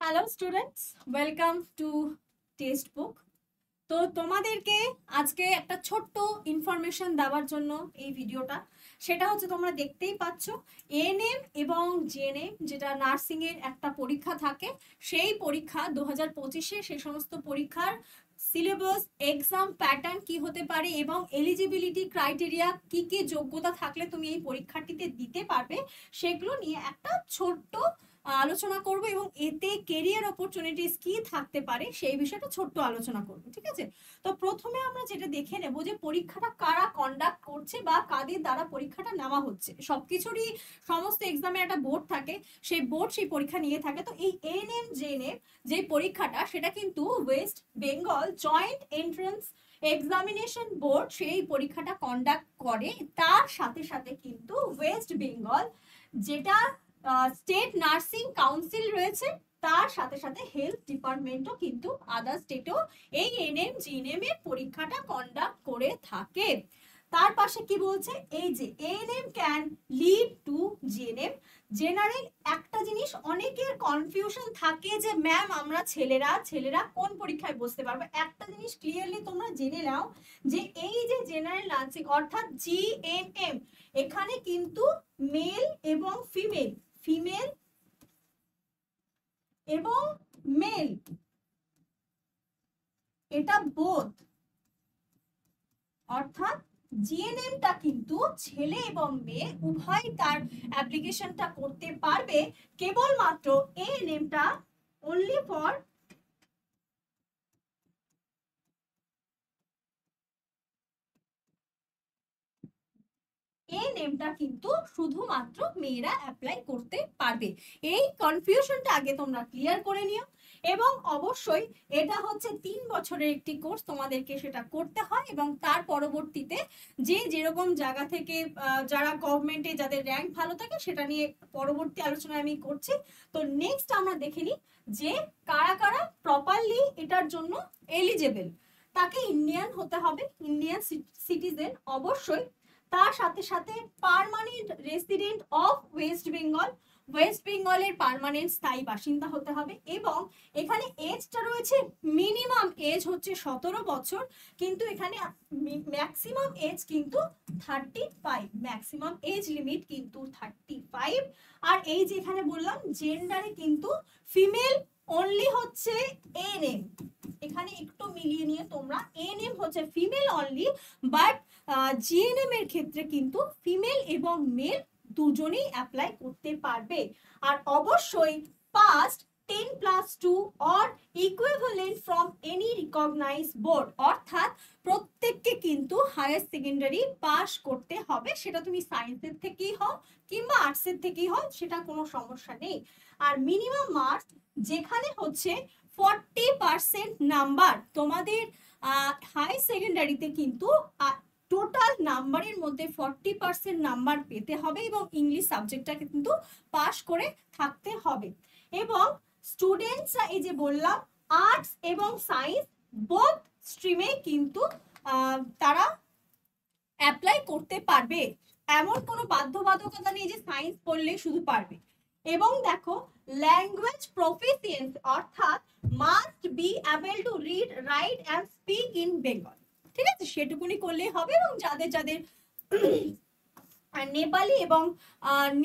Hello students, welcome to text book. তো তোমাদেরকে আজকে একটা ছোট্ট ইনফরমেশন দেওয়ার জন্য এই ভিডিওটা। সেটা হচ্ছে তোমরা দেখতেই পাচ্ছ এএনএম এবং জিএনএম, যেটা নার্সিং এর একটা পরীক্ষা থাকে, সেই পরীক্ষা 2025-এ সে সমস্ত পরীক্ষার সিলেবাস, এক্সাম প্যাটার্ন কি হতে পারে এবং এলিজিবিলিটি ক্রাইটেরিয়া কি কি যোগ্যতা থাকলে তুমি এই পরীক্ষাটিতে দিতে পারবে, সেগুলো নিয়ে একটা ছোট্ট আলোচনা করব এবং এতে কেরিয়ার অপরচুনিটিস কি থাকতে পারে সেই বিষয়টা ছোট্ট আলোচনা করব। ঠিক আছে, তো প্রথমে আমরা যেটা দেখে নেব যে পরীক্ষাটা কারা কন্ডাক্ট করছে বা কাদের দ্বারা পরীক্ষাটা নেওয়া হচ্ছে। সবকিছুরই সমস্ত এক্সামের একটা বোর্ড থাকে, সেই বোর্ড সেই পরীক্ষা নিয়ে থাকে। তো এই এএনএম জেএনএম যে পরীক্ষাটা, সেটা কিন্তু West Bengal joint entrance examination board সেই পরীক্ষাটা কন্ডাক্ট করে। তার সাথে সাথে কিন্তু ওয়েস্ট বেঙ্গল যেটা স্টেট নার্সিং কাউন্সিল রয়েছে, তার সাথে সাথে হেলথ ডিপার্টমেন্টও কিন্তু আদার স্টেটও এই এনএম জিএনএম এর পরীক্ষাটা কন্ডাক্ট করে থাকে। তার পাশে কি বলছে, এই যে ANM can lead to GNM. General একটা জিনিস অনেকের কনফিউশন থাকে যে ম্যাম আমরা ছেলেরা কোন পরীক্ষায় বসতে পারবে। একটা জিনিস ক্লিয়ারলি তোমরা জেনে নাও যে এই যে জেনারেল নার্সিং অর্থাৎ জিএনএম, এখানে কিন্তু মেল এবং ফিমেল এবং মেল, এটা বোথ, অর্থাৎ জিএনএমটা কিন্তু ছেলে এবং মেয়ে উভয় তার অ্যাপ্লিকেশনটা করতে পারবে। কেবলমাত্র এএনএমটা অনলি ফর এই নেমটা কিন্তু শুধুমাত্র মেয়েরা অ্যাপ্লাই করতে পারবে। এই কনফিউশনটা আগে তোমরা ক্লিয়ার করে নিও। এবং অবশ্যই এটা হচ্ছে 3 বছরের একটি কোর্স, তোমাদেরকে সেটা করতে হয় এবং তার পরবর্তীতে যে যেরকম জায়গা থেকে যারা গভর্নমেন্টে যাদের র্যাঙ্ক ভালো থাকে সেটা নিয়ে পরবর্তী আলোচনা আমি করছি। তো নেক্সট আমরা দেখে নিই যে কারা কারা প্রপারলি এটার জন্য এলিজেবল। তাকে ইন্ডিয়ান হতে হবে, ইন্ডিয়ান সিটিজেন অবশ্যই। তার সাথে সাথে পার্মানেন্ট রেসিডেন্ট অফ ওয়েস্ট বেঙ্গলের পার্মানেন্ট স্থায়ী বাসিন্দা হতে হবে। এবং এখানে এজটা রয়েছে, মিনিমাম এজ হচ্ছে 17 বছর, কিন্তু এখানে ম্যাক্সিমাম এজ কিন্তু 35, ম্যাক্সিমাম এজ লিমিট কিন্তু 35। আর এই যে এখানে বললাম জেন্ডারে কিন্তু ফিমেল অনলি হচ্ছে এএনএম, এখানে একটু মিলিয়ে নিয়ে তোমরা, এএনএম হচ্ছে ফিমেল অনলি, বাট জিএনএম এর ক্ষেত্রে কিন্তু ফিমেল এবং মেল দুজনেই অ্যাপ্লাই করতে পারবে। আর অবশ্যই past 10+2 or equivalent from any recognized board, অর্থাৎ প্রত্যেককে কিন্তু হায়ার সেকেন্ডারি পাস করতে হবে। সেটা তুমি সায়েন্সের থেকেই হও কিংবা আর্টসের থেকেই হও, সেটা কোনো সমস্যা নেই। আর মিনিমাম মার্কস যেখানে হচ্ছে 40% নাম্বার তোমাদের হাই সেকেন্ডারিতে কিন্তু টোটাল নাম্বারের মধ্যে 40% নাম্বার পেতে হবে এবং ইংলিশ সাবজেক্টটাকে কিন্তু পাস করে থাকতে হবে। এবং স্টুডেন্টসরা এই যে বললাম আর্টস এবং সায়েন্স বোথ স্ট্রিমে কিন্তু তারা অ্যাপ্লাই করতে পারবে। এমন কোনো বাধ্যবাধকতা নেই যে সায়েন্স পড়লে শুধু পারবে। এবং দেখো ল্যাঙ্গুয়েজ প্রফিসিয়েন্স অর্থাৎ must be able to read, right and speak in Bengal. ঠিক আছে, সেটুকুনি করলেই হবে। এবং যাদের যাদের নেপালি এবং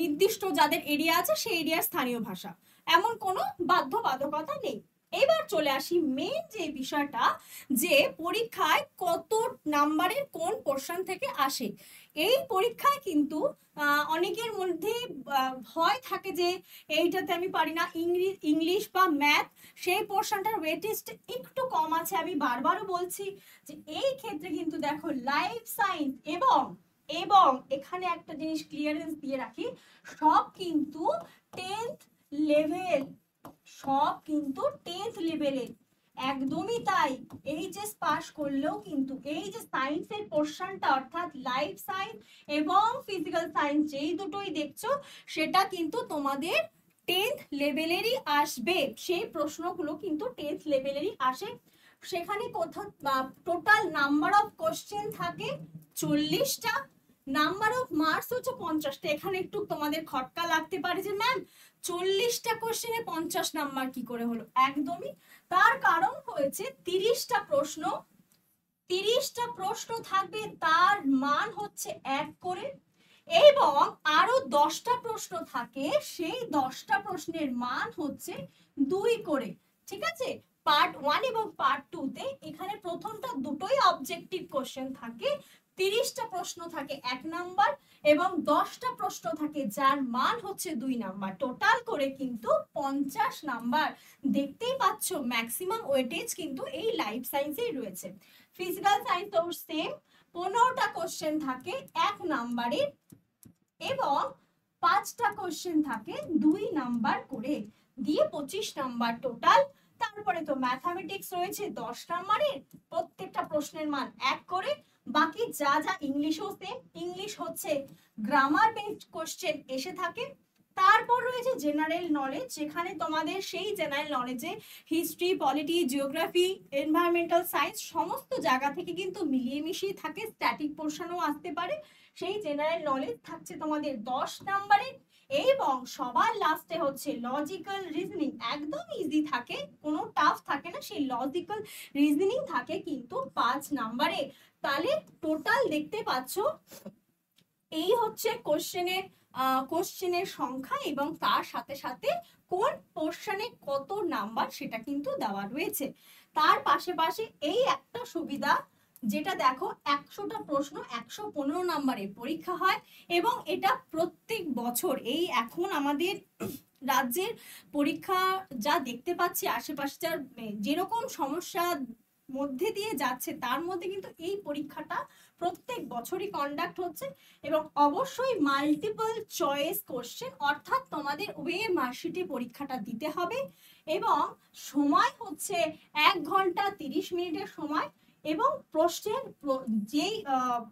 নির্দিষ্ট যাদের এরিয়া আছে সেই এরিয়ার স্থানীয় ভাষা, এমন কোনো বাধ্যবাধকতা নেই। এবার চলে আসি মেন যে বিষয়টা, যে পরীক্ষায় কত নাম্বারের কোন পোর্শন থেকে আসে। এই পরীক্ষায় কিন্তু অনেকের মধ্যে ভয় থাকে যে এইটাতে আমি পারি না, ইংলিশ বা ম্যাথ সেই পোর্শনটার ওয়েটেজ একটু কম আছে। আমি বারবারও বলছি যে এই ক্ষেত্রে কিন্তু দেখো লাইফ সায়েন্স এবং এখানে একটা জিনিস ক্লিয়ারেন্স দিয়ে রাখি, সব কিন্তু 10th লেভেল, সব কিন্তু 10th লেভেলে, একদমই তাই। এইচএস পাস করলেও কিন্তু এই যে সায়েন্সের পোর্শনটা অর্থাৎ লাইফ সায়েন্স এবং ফিজিক্যাল সায়েন্স যেই দুটোই দেখছো, সেটা কিন্তু তোমাদের 10th লেভেলেরই আসবে। সেই প্রশ্নগুলো কিন্তু 10th লেভেলেরই আসে। সেখানে কোথাও টোটাল নাম্বার অফ কোশ্চেন থাকে 40টা নাম্বার অফ মার্কস হচ্ছে 50টা। এখানে একটু তোমাদের খটকা লাগতে পারে যে ম্যাম 40টা কোশ্চেনে 50 নাম্বার কি করে হলো, একদমই তার কারণ হয়েছে 30টা প্রশ্ন, 30টা প্রশ্ন থাকবে, তার মান হচ্ছে 1 করে, এবং আরো 10টা প্রশ্ন থাকে, সেই 10টা প্রশ্নের মান হচ্ছে 2 করে। ঠিক আছে, পার্ট 1 এবং পার্ট 2 তে এখানে প্রথমটা দুটোই অবজেক্টিভ কোশ্চেন থাকে, 30টা প্রশ্ন থাকে 1 নাম্বার এবং 10টা প্রশ্ন থাকে যার মান হচ্ছে 2 নাম্বার, টোটাল করে কিন্তু 50 নাম্বার। দেখতেই পাচ্ছ ম্যাক্সিমাম ওয়েটেজ কিন্তু এই লাইফ সায়েন্সেই রয়েছে। ফিজিক্যাল সায়েন্স তো সেম, 15টা কোশ্চেন থাকে 1 নাম্বারের এবং 5টা কোশ্চেন থাকে 2 নাম্বার করে, দিয়ে 25 নাম্বার টোটাল। তারপরে তো ম্যাথামেটিক্স রয়েছে 10 নাম্বারের, প্রত্যেকটা প্রশ্নের মান 1 করে। বাকি যা যা ইংলিশও সেম, ইংলিশ হচ্ছে গ্রামার বেসড কোশ্চেন এসে থাকে। তারপর রয়েছে জেনারেল নলেজ, যেখানে তোমাদের সেই জেনারেল নলেজে history, polity, geography, environmental science সমস্ত জায়গা থেকে কিন্তু মিলিয়ে মিশিয়ে থাকে, স্ট্যাটিক পোর্শনও আসতে পারে। সেই জেনারেল নলেজ থাকছে তোমাদের 10 নাম্বারের, এবং সবার লাস্টে হচ্ছে লজিক্যাল রিজনিং, একদম ইজি থাকে, কোনো টাফ থাকে না, সেই লজিক্যাল রিজনিং থাকে কিন্তু 5 নাম্বারে। তাহলে টোটাল দেখতে পাচ্ছ এই হচ্ছে কোশ্চেনের সংখ্যা, এবং তার সাথে সাথে কোন পোর্শনে কত নাম্বার সেটা কিন্তু দেওয়া রয়েছে। তার পাশে এই একটা সুবিধা, যেটা দেখো 100টা প্রশ্ন 115 নাম্বারের পরীক্ষা হয়, এবং এটা প্রত্যেক বছর এই এখন আমাদের রাজ্যের পরীক্ষা যা দেখতে পাচ্ছি আশেপাশে, যার যেরকম সমস্যা মধ্যে দিয়ে যাচ্ছে, তার মধ্যে কিন্তু এই পরীক্ষাটা প্রত্যেক বছরই কন্ডাক্ট হচ্ছে, এবং অবশ্যই মাল্টিপল চয়েস কোশ্চেন, অর্থাৎ তোমাদের ওএমআর শিটে পরীক্ষাটা দিতে হবে, এবং সময় হচ্ছে 1 ঘন্টা 30 মিনিটের সময়, এবং প্রশ্নের যেই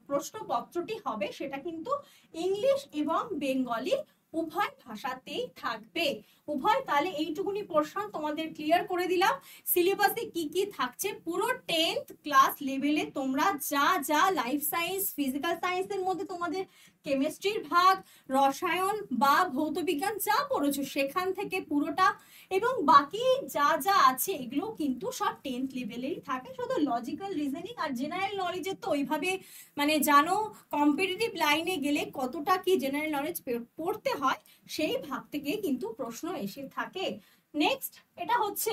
প্রশ্নপত্রটি হবে সেটা কিন্তু ইংলিশ এবং বেঙ্গলি উভয় ভাষাতেই থাকবে, উভয়। তাহলে এইটুকুনি পোর্শন তোমাদের ক্লিয়ার করে দিলাম। সিলেবাসে কি কি থাকছে, পুরো 10th ক্লাস লেভেলে তোমরা যা যা লাইফ সায়েন্স, ফিজিক্যাল সায়েন্সের মধ্যে তোমাদের কেমিস্ট্রির ভাগ, রসায়ন বা ভৌতবিজ্ঞান যা পড়েছো সেখান থেকে পুরোটা, এবং বাকি যা যা আছে এগুলো কিন্তু সব 10th লেভেলেরই থাকে, শুধু লজিক্যাল রিজনিং আর জেনারেল নলেজের তো ওইভাবে মানে জানো কম্পিটিটিভ লাইনে গেলে কতটা কি জেনারেল নলেজ পড়তে হয়, সেই ভাগ থেকে কিন্তু প্রশ্ন এসে থাকে। নেক্সট এটা হচ্ছে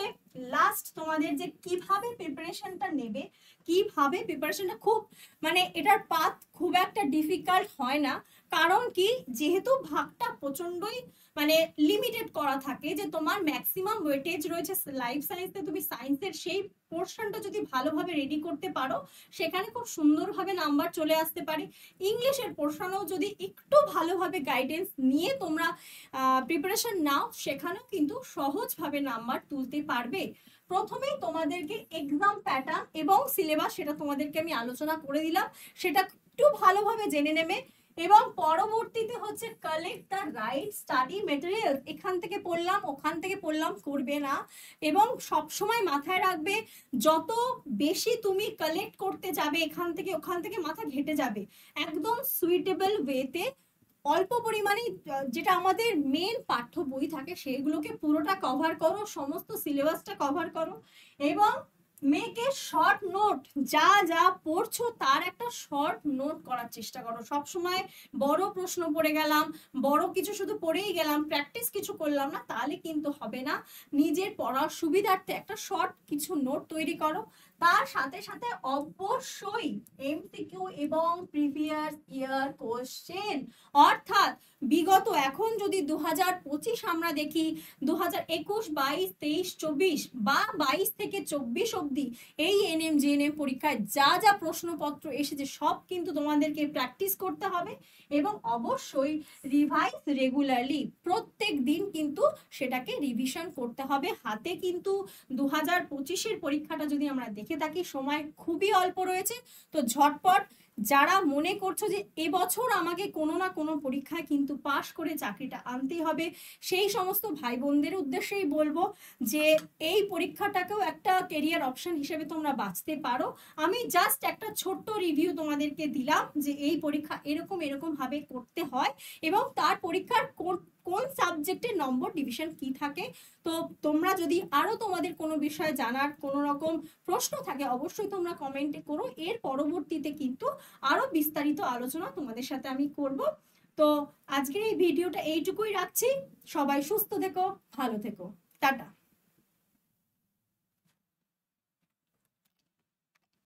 লাস্ট তোমাদের যে কিভাবে প্রিপারেশনটা নেবে, কিভাবে প্রিপারেশনটা খুব মানে এটার পাথ খুব একটা ডিফিকাল্ট হয় না, কারণ কি যেহেতু ভাগটা প্রচন্ডই মানে লিমিটেড করা থাকে, যে তোমার ম্যাক্সিমাম ওয়েটেজ রয়েছে লাইফ সায়েন্সে, তুমি সায়েন্সের সেই পোর্শনটা যদি ভালোভাবে রেডি করতে পারো সেখানে খুব সুন্দরভাবে নাম্বার চলে আসতে পারে। ইংলিশের পোর্শনেও যদি একটু ভালোভাবে গাইডেন্স নিয়ে তোমরা প্রিপারেশন নাও, সেখানেও কিন্তু সহজভাবে নাম্বার তুলতে পারবে। প্রথমেই তোমাদেরকে এক্সাম প্যাটার্ন এবং সিলেবাস সেটা তোমাদেরকে আমি আলোচনা করে দিলাম, সেটা একটু ভালোভাবে জেনে নেবে, এবং পরবর্তীতে হচ্ছে collect the right study material, এখান থেকে পড়লাম ওখান থেকে পড়লাম করবে না, এবং সবসময় মাথায় রাখবে যত বেশি তুমি কালেক্ট করতে যাবে এখান থেকে ওখান থেকে মাথা ঘেটে যাবে, একদম সুইটেবল ওয়েতে অল্প পরিমাণে যেটা আমাদের মেন পাঠ্য বই থাকে সেগুলোকে পুরোটা কভার করো, সমস্ত সিলেবাসটা কভার করো, এবং মেক এ শর্ট নোট, যা যা পড়ছো তার একটা শর্ট নোট করার চেষ্টা করো। সব সময় বড় প্রশ্ন পড়ে গেলাম, বড় কিছু শুধু পড়েই গেলাম, প্র্যাকটিস কিছু করলাম না, তাহলে কিন্তু হবে না। নিজের পড়ার সুবিধার্থে একটা শর্ট কিছু নোট তৈরি করো, তার সাথে সাথে অবশ্যই এমসিকিউ এবং প্রিভিয়াস ইয়ার কোশ্চেন, অর্থাৎ বিগত এখন যদি 2025 আমরা দেখি, 2021, 22, 23, 24 বা 22 থেকে 24 অবধি এই এনএম জিএনএম পরীক্ষায় যা যা প্রশ্নপত্র এসেছে সব কিন্তু তোমাদেরকে প্র্যাকটিস করতে হবে, এবং অবশ্যই রিভাইজ রেগুলারলি, প্রত্যেক দিন কিন্তু সেটাকে রিভিশন করতে হবে। হাতে কিন্তু 2025-এর পরীক্ষাটা যদি আমরা দেখে থাকি সময় খুবই অল্প রয়েছে, তো ঝটপট যারা মনে করছো যে এবছর আমাকে কোনো না কোনো পরীক্ষায় কিন্তু পাশ করে চাকরিটা আনতেই হবে, সেই সমস্ত ভাই বোনদের উদ্দেশ্যেই বলবো যে এই পরীক্ষাটাকেও একটা কেরিয়ার অপশন হিসেবে তোমরা বাঁচতে পারো। আমি জাস্ট একটা ছোট্ট রিভিউ তোমাদেরকে দিলাম যে এই পরীক্ষা এরকম এরকম ভাবে করতে হয় এবং তার পরীক্ষার কোন সাবজেক্টের নম্বর ডিভিশন কি থাকে। তো তোমরা যদি আরো তোমাদের কোনো বিষয়ে জানার কোনো রকম প্রশ্ন থাকে অবশ্যই তোমরা কমেন্টে করো, এর পরবর্তীতে কিন্তু আরো বিস্তারিত আলোচনা তোমাদের সাথে আমি করব। তো আজকের এই ভিডিওটা এইটুকুই রাখছি, সবাই সুস্থ থেকো, ভালো থেকো, টাটা।